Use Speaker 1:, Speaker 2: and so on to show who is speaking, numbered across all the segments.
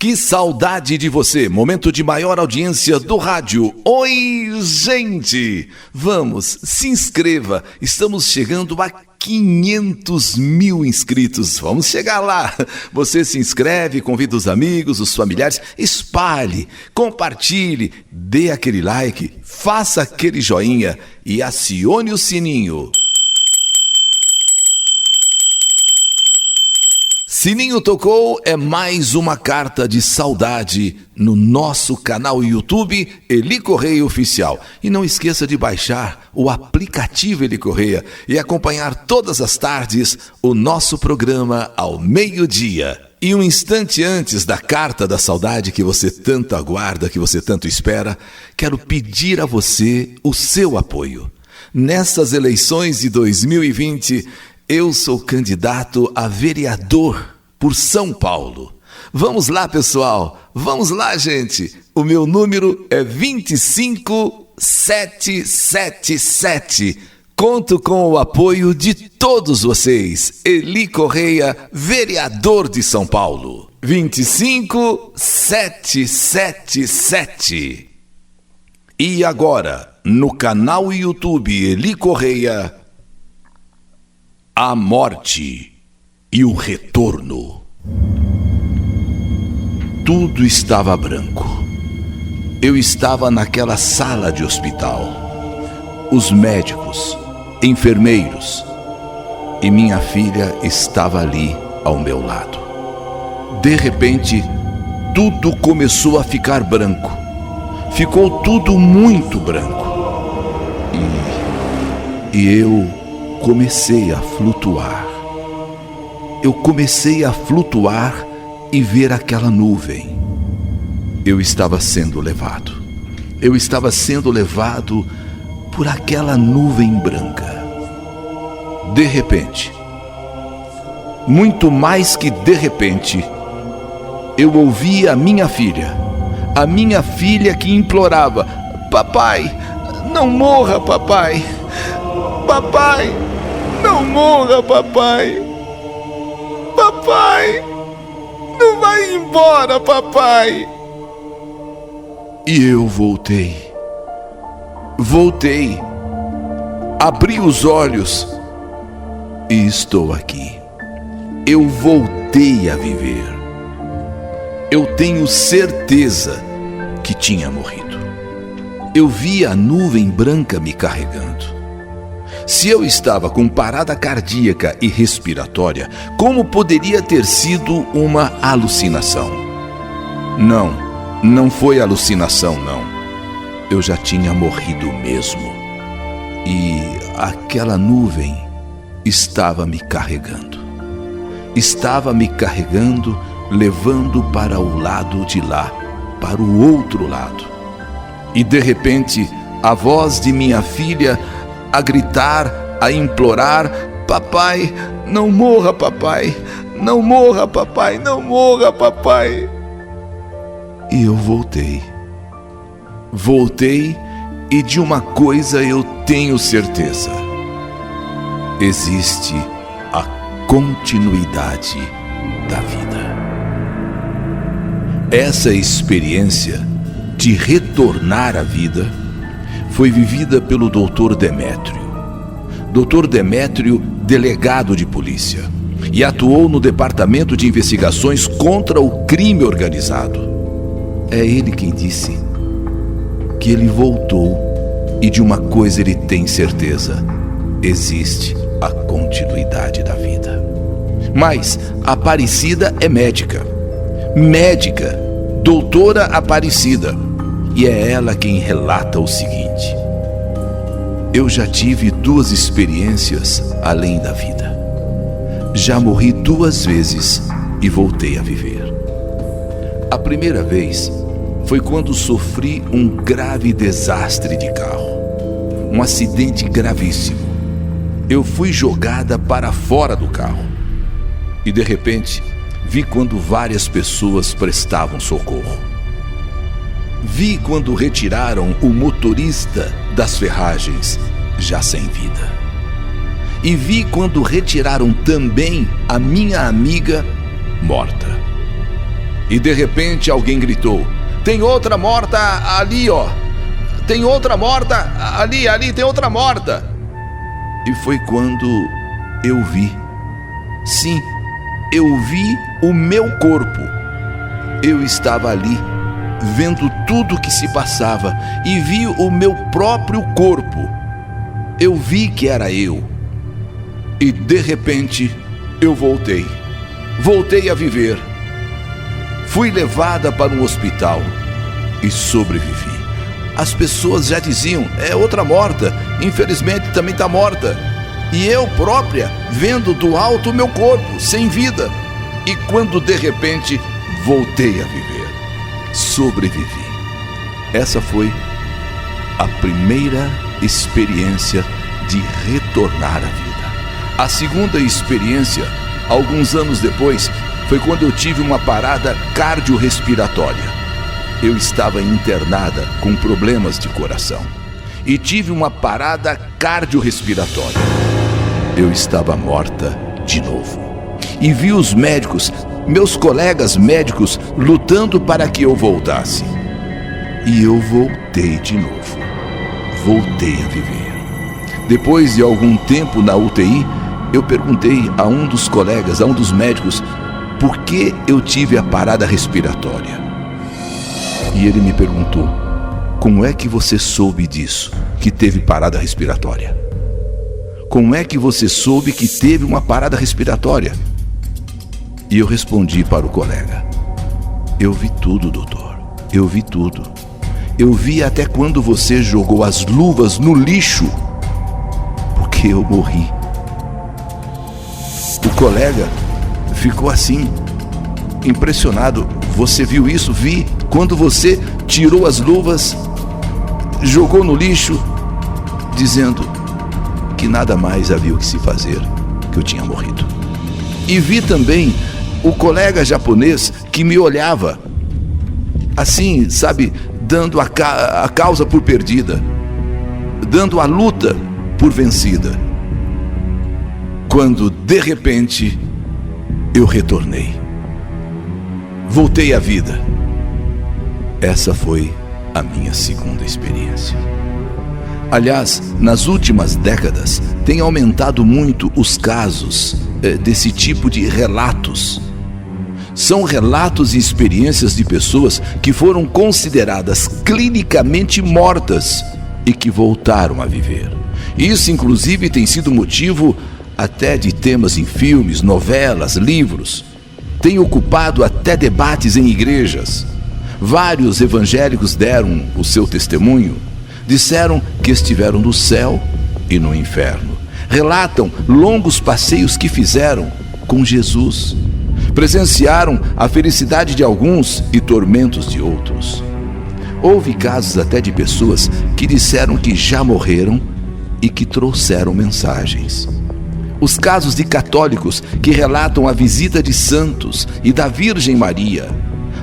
Speaker 1: Que saudade de você, momento de maior audiência do rádio. Oi, gente! Vamos, se inscreva, estamos chegando a 500 mil inscritos, vamos chegar lá. Você se inscreve, convida os amigos, os familiares, espalhe, compartilhe, dê aquele like, faça aquele joinha e acione o sininho. Sininho tocou é mais uma carta de saudade no nosso canal YouTube Eli Correia Oficial. E não esqueça de baixar o aplicativo Eli Correia e acompanhar todas as tardes o nosso programa ao meio-dia. E um instante antes da carta da saudade que você tanto aguarda, que você tanto espera, quero pedir a você o seu apoio. Nessas eleições de 2020... eu sou candidato a vereador por São Paulo. Vamos lá, pessoal. Vamos lá, gente. O meu número é 25777. Conto com o apoio de todos vocês. Eli Correia, vereador de São Paulo. 25777. E agora, no canal YouTube Eli Correia, a morte e o retorno. Tudo estava branco. Eu estava naquela sala de hospital. Os médicos, enfermeiros e minha filha estava ali ao meu lado. De repente, tudo começou a ficar branco. Ficou tudo muito branco. E eu comecei a flutuar. Eu comecei a flutuar e ver aquela nuvem. Eu estava sendo levado. Eu estava sendo levado por aquela nuvem branca. De repente, muito mais que de repente, eu ouvi a minha filha que implorava: papai, não morra, papai. Papai, não morra, papai. Papai, não vai embora, papai. E eu voltei. Abri os olhos e estou aqui. Eu voltei a viver. Eu tenho certeza que tinha morrido. Eu vi a nuvem branca me carregando. Se eu estava com parada cardíaca e respiratória, como poderia ter sido uma alucinação? Não foi alucinação, não. Eu já tinha morrido mesmo. E aquela nuvem estava me carregando. Estava me carregando, levando para o lado de lá, para o outro lado. E de repente, a voz de minha filha a gritar, a implorar: papai, não morra, papai. Não morra, papai, não morra, papai. E eu voltei. E de uma coisa eu tenho certeza: existe a continuidade da vida. Essa experiência de retornar à vida foi vivida pelo Dr. Demétrio. Dr. Demétrio, delegado de polícia, e atuou no Departamento de Investigações contra o Crime Organizado. É ele quem disse que ele voltou e de uma coisa ele tem certeza: existe a continuidade da vida. Mas Aparecida é médica, doutora Aparecida. E é ela quem relata o seguinte: eu já tive 2 experiências além da vida. Já morri 2 vezes e voltei a viver. A primeira vez foi quando sofri um grave desastre de carro. Um acidente gravíssimo. Eu fui jogada para fora do carro. E de repente, vi quando várias pessoas prestavam socorro. Vi quando retiraram o motorista das ferragens, já sem vida. E vi quando retiraram também a minha amiga morta. E de repente alguém gritou: tem outra morta ali, ó. Tem outra morta ali, tem outra morta. E foi quando eu vi. Sim, eu vi o meu corpo. Eu estava ali, vendo tudo o que se passava, e vi o meu próprio corpo. Eu vi que era eu. E de repente eu voltei a viver. Fui levada para um hospital e sobrevivi. As pessoas já diziam: é outra morta, infelizmente também está morta. E eu própria vendo do alto o meu corpo, sem vida. E quando de repente voltei a viver, sobrevivi. Essa foi a primeira experiência de retornar à vida. A segunda experiência, alguns anos depois, foi quando eu tive uma parada cardiorrespiratória. Eu estava internada com problemas de coração e tive uma parada cardiorrespiratória. Eu estava morta de novo. E vi os médicos, meus colegas médicos, lutando para que eu voltasse. E eu voltei de novo. Voltei a viver. Depois de algum tempo na UTI, eu perguntei a um dos colegas, a um dos médicos, por que eu tive a parada respiratória. E ele me perguntou: como é que você soube disso, que teve parada respiratória? Como é que você soube que teve uma parada respiratória? E eu respondi para o colega: eu vi tudo, doutor. Eu vi tudo. Eu vi até quando você jogou as luvas no lixo, porque eu morri. O colega ficou assim, impressionado. Você viu isso? Vi. Quando você tirou as luvas, jogou no lixo, dizendo que nada mais havia o que se fazer, que eu tinha morrido. E vi também o colega japonês que me olhava assim, sabe, dando a causa por perdida, dando a luta por vencida. Quando de repente eu retornei, voltei à vida. Essa foi a minha segunda experiência. Aliás, nas últimas décadas tem aumentado muito os casos desse tipo de relatos. São relatos e experiências de pessoas que foram consideradas clinicamente mortas e que voltaram a viver. Isso, inclusive, tem sido motivo até de temas em filmes, novelas, livros. Tem ocupado até debates em igrejas. Vários evangélicos deram o seu testemunho. Disseram que estiveram no céu e no inferno. Relatam longos passeios que fizeram com Jesus. Presenciaram a felicidade de alguns e tormentos de outros. Houve casos até de pessoas que disseram que já morreram e que trouxeram mensagens. Os casos de católicos que relatam a visita de santos e da Virgem Maria,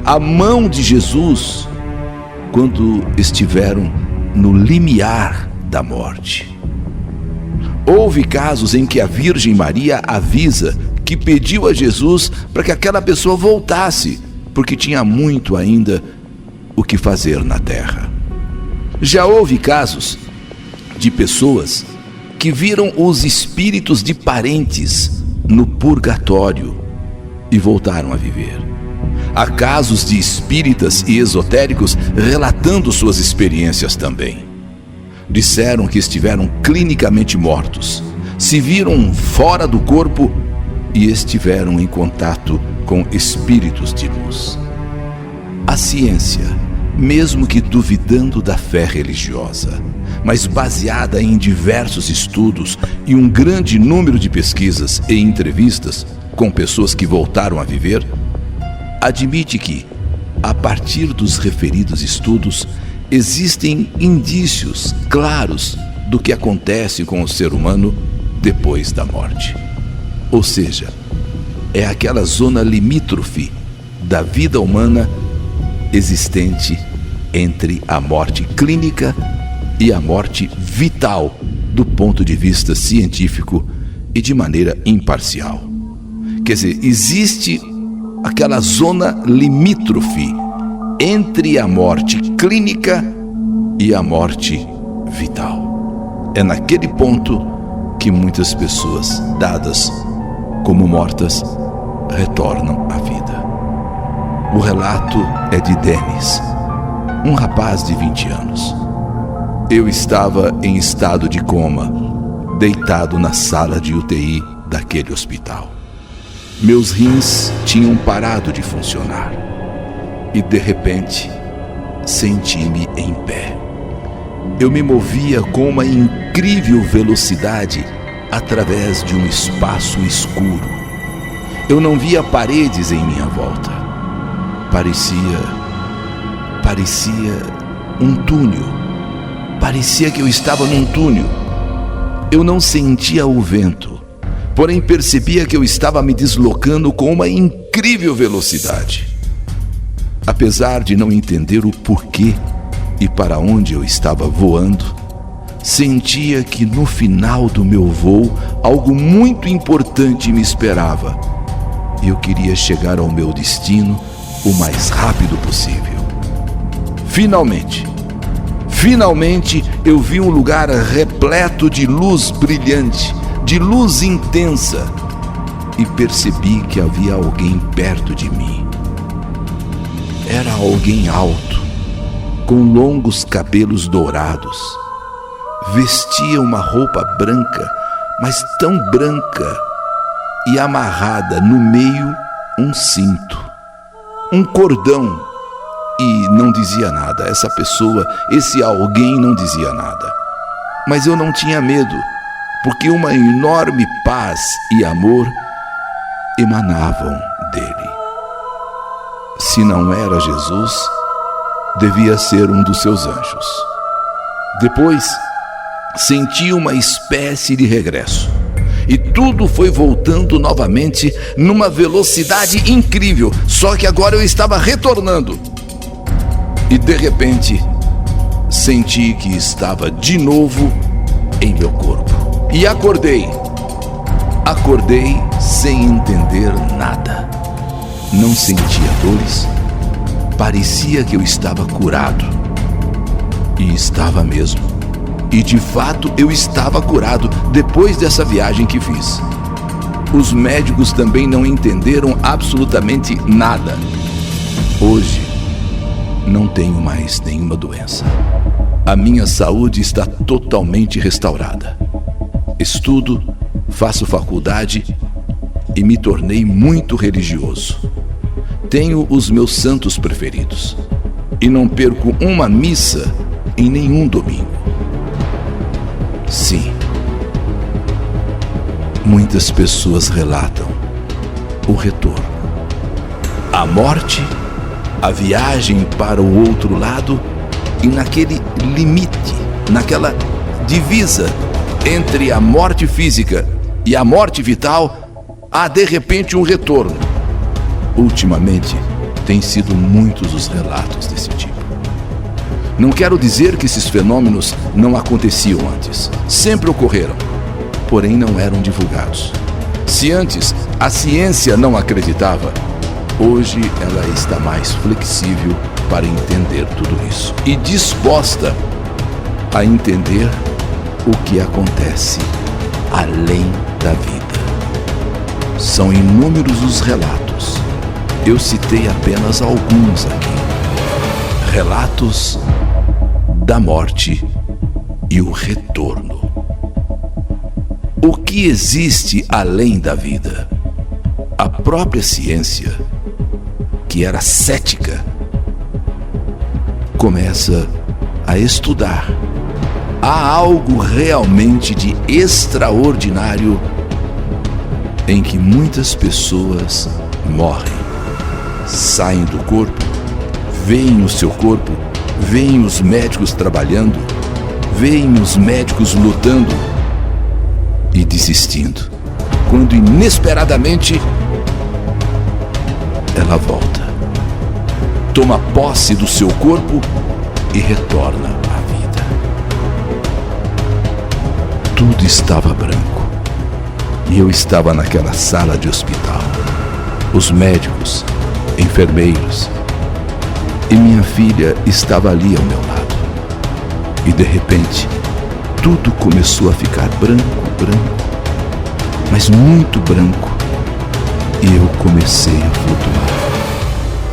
Speaker 1: a mão de Jesus, quando estiveram no limiar da morte. Houve casos em que a Virgem Maria avisa que pediu a Jesus para que aquela pessoa voltasse, porque tinha muito ainda o que fazer na terra. Já houve casos de pessoas que viram os espíritos de parentes no purgatório e voltaram a viver. Há casos de espíritas e esotéricos relatando suas experiências também. Disseram que estiveram clinicamente mortos, se viram fora do corpo e estiveram em contato com espíritos de luz. A ciência, mesmo que duvidando da fé religiosa, mas baseada em diversos estudos e um grande número de pesquisas e entrevistas com pessoas que voltaram a viver, admite que, a partir dos referidos estudos, existem indícios claros do que acontece com o ser humano depois da morte. Ou seja, é aquela zona limítrofe da vida humana existente entre a morte clínica e a morte vital do ponto de vista científico e de maneira imparcial. Quer dizer, existe aquela zona limítrofe entre a morte clínica e a morte vital. É naquele ponto que muitas pessoas, dadas como mortas, retornam à vida. O relato é de Denis, um rapaz de 20 anos. Eu estava em estado de coma, deitado na sala de UTI daquele hospital. Meus rins tinham parado de funcionar e, de repente, senti-me em pé. Eu me movia com uma incrível velocidade através de um espaço escuro. Eu não via paredes em minha volta. Parecia um túnel. Parecia que eu estava num túnel. Eu não sentia o vento, porém percebia que eu estava me deslocando com uma incrível velocidade. Apesar de não entender o porquê e para onde eu estava voando, sentia que no final do meu voo algo muito importante me esperava. Eu queria chegar ao meu destino o mais rápido possível. Finalmente eu vi um lugar repleto de luz brilhante, de luz intensa, e percebi que havia alguém perto de mim. Era alguém alto, com longos cabelos dourados. Vestia uma roupa branca, mas tão branca, e amarrada no meio um cinto, um cordão, e não dizia nada. Essa pessoa, esse alguém não dizia nada. Mas eu não tinha medo, porque uma enorme paz e amor emanavam dele. Se não era Jesus, devia ser um dos seus anjos. Depois, senti uma espécie de regresso. E tudo foi voltando novamente numa velocidade incrível. Só que agora eu estava retornando. E de repente, senti que estava de novo em meu corpo. E acordei. Acordei sem entender nada. Não sentia dores. Parecia que eu estava curado. E estava mesmo. E de fato eu estava curado depois dessa viagem que fiz. Os médicos também não entenderam absolutamente nada. Hoje não tenho mais nenhuma doença. A minha saúde está totalmente restaurada. Estudo, faço faculdade e me tornei muito religioso. Tenho os meus santos preferidos e não perco uma missa em nenhum domingo. Sim, muitas pessoas relatam o retorno, a morte, a viagem para o outro lado e naquele limite, naquela divisa entre a morte física e a morte vital, há de repente um retorno. Ultimamente, têm sido muitos os relatos desse tipo. Não quero dizer que esses fenômenos não aconteciam antes. Sempre ocorreram, porém não eram divulgados. Se antes a ciência não acreditava, hoje ela está mais flexível para entender tudo isso e disposta a entender o que acontece além da vida. São inúmeros os relatos. Eu citei apenas alguns aqui. Relatos da morte e o retorno. O que existe além da vida? A própria ciência, que era cética, começa a estudar. Há algo realmente de extraordinário em que muitas pessoas morrem, saem do corpo, veem o seu corpo, veem os médicos trabalhando, veem os médicos lutando e desistindo, quando inesperadamente ela volta, toma posse do seu corpo e retorna à vida. Tudo estava branco e eu estava naquela sala de hospital. os médicos, enfermeiros, e minha filha estava ali ao meu lado. E de repente, tudo começou a ficar branco, mas muito branco. E eu comecei a flutuar.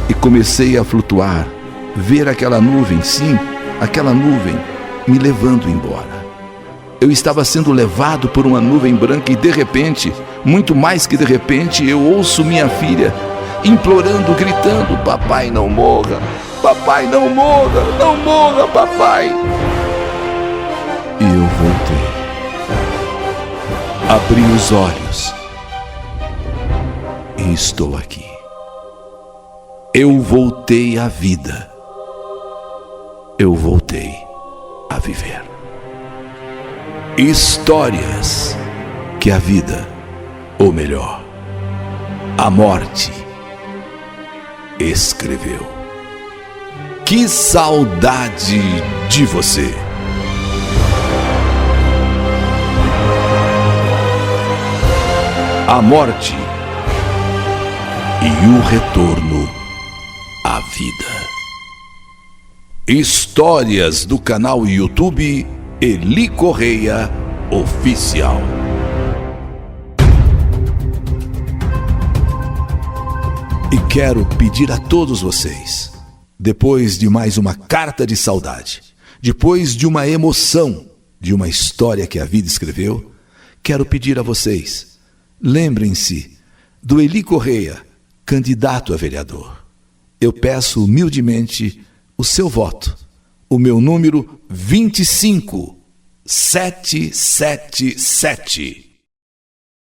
Speaker 1: E comecei a flutuar, ver aquela nuvem, sim, aquela nuvem me levando embora. Eu estava sendo levado por uma nuvem branca e de repente, muito mais que de repente, eu ouço minha filha implorando, gritando: papai, não morra, papai, não morra, não morra, papai. E eu voltei. Abri os olhos e estou aqui. Eu voltei à vida. Eu voltei a viver. Histórias que a vida, ou melhor, a morte, escreveu. Que saudade de você! A morte e o retorno à vida. Histórias do canal YouTube Eli Correia Oficial. E quero pedir a todos vocês, depois de mais uma carta de saudade, depois de uma emoção, de uma história que a vida escreveu, quero pedir a vocês, lembrem-se do Eli Correia, candidato a vereador. Eu peço humildemente o seu voto. O meu número 25777.